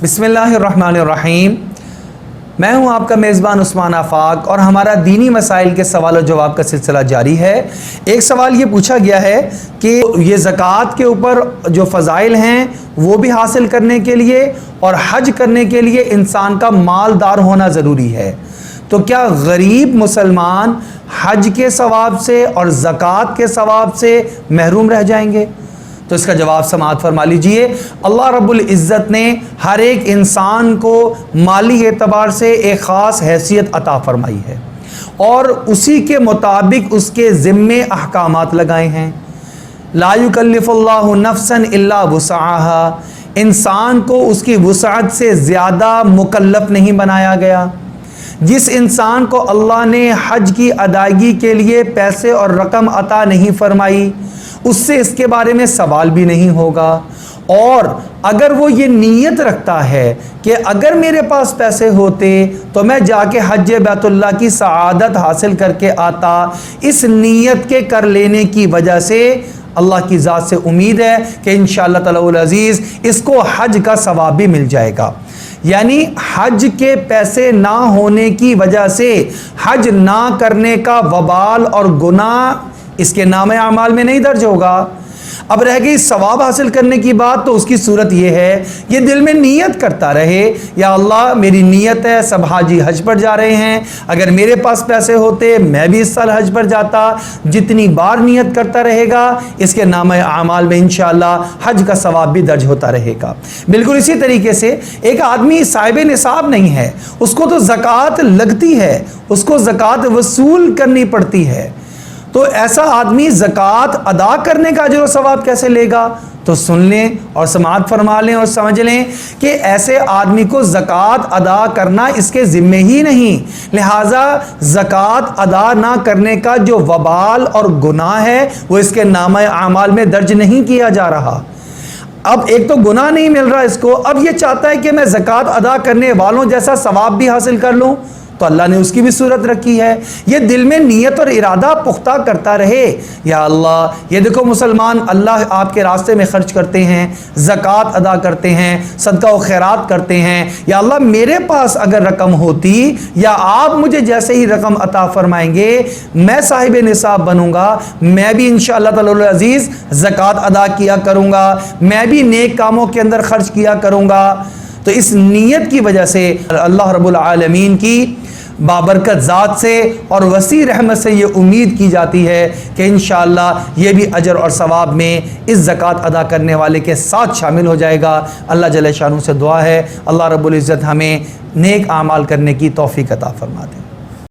बिस्मिल्लाहिर्रहमानिर्रहीम। मैं हूं आपका मेज़बान उस्मान आफाक और हमारा दीनी मसाइल के सवाल और जवाब का सिलसिला जारी है। एक सवाल ये पूछा गया है कि ये ज़कात के ऊपर जो फ़ज़ाइल हैं वो भी हासिल करने के लिए और हज करने के लिए इंसान का मालदार होना ज़रूरी है, तो क्या गरीब मुसलमान हज के सवाब से और ज़कात के सवाब से महरूम रह जाएंगे? तो इसका जवाब समाअत फरमा लीजिए। अल्लाह रब्बुल इज़्ज़त ने हर एक इंसान को माली एतबार से एक ख़ास हैसियत अता फरमाई है और उसी के मुताबिक उसके ज़िम्मे अहकामात लगाए हैं। ला युकल्लिफुल्लाहु नफ्सन इल्ला वुसअहा, इंसान को उसकी वुसअत से ज़्यादा मुकल्लफ नहीं बनाया गया। जिस इंसान को अल्लाह ने हज की अदायगी के लिए पैसे और रकम अता नहीं फरमाई उससे इसके बारे में सवाल भी नहीं होगा। और अगर वो ये नीयत रखता है कि अगर मेरे पास पैसे होते तो मैं जाके हज बैतुल्लाह की सआदत हासिल करके आता, इस नीयत के कर लेने की वजह से अल्लाह की ज़ात से उम्मीद है कि इंशाअल्लाह ताला अज़ीज़ इसको हज का सवाब भी मिल जाएगा। यानी हज के पैसे ना होने की वजह से हज ना करने का वबाल और गुनाह इसके नामे अमाल में नहीं दर्ज होगा। अब रह गई सवाब हासिल करने की बात, तो उसकी सूरत यह है ये दिल में नीयत करता रहे, या अल्लाह मेरी नीयत है सब हाजी हज पर जा रहे हैं, अगर मेरे पास पैसे होते मैं भी इस साल हज पर जाता। जितनी बार नीयत करता रहेगा इसके नामे अमाल में इंशाअल्लाह हज का सवाब भी दर्ज होता रहेगा। बिल्कुल इसी तरीके से एक आदमी साहिब निसाब नहीं है, उसको तो ज़कात लगती है, उसको ज़कात वसूल करनी पड़ती है, तो ऐसा आदमी ज़कात अदा करने का अजर और सवाब कैसे लेगा? तो सुन लें और समाअत फरमा लें और समझ लें कि ऐसे आदमी को ज़कात अदा करना इसके ज़िम्मे ही नहीं, लिहाजा ज़कात अदा ना करने का जो वबाल और गुनाह है वो इसके नामे आमाल में दर्ज नहीं किया जा रहा। अब एक तो गुनाह नहीं मिल रहा इसको, अब ये चाहता है कि मैं ज़कात अदा करने वालों जैसा सवाब भी हासिल कर लूँ, तो अल्लाह ने उसकी भी सूरत रखी है। ये दिल में नीयत और इरादा पुख्ता करता रहे, या अल्लाह ये देखो मुसलमान अल्लाह आपके रास्ते में खर्च करते हैं, ज़कात अदा करते हैं, सदका व खैरात करते हैं, या अल्लाह मेरे पास अगर रकम होती या आप मुझे जैसे ही रकम अता फरमाएंगे मैं साहिब निसाब बनूंगा, मैं भी इंशाअल्लाह ताला अज़ीज़ ज़कात अदा किया करूँगा, मैं भी नेक कामों के अंदर खर्च किया करूँगा। तो इस नीयत की वजह से अल्लाह रब्बुल आलमीन की बाबरकत ज़ात से और वसी रहमत से ये उम्मीद की जाती है कि इंशाअल्लाह ये भी अजर और सवाब में इस ज़कात अदा करने वाले के साथ शामिल हो जाएगा। अल्लाह जल्ल शानहू से दुआ है अल्लाह रब्बुल इज़्ज़त हमें नेक आमाल करने की तौफ़ीक़ अता फरमा दे।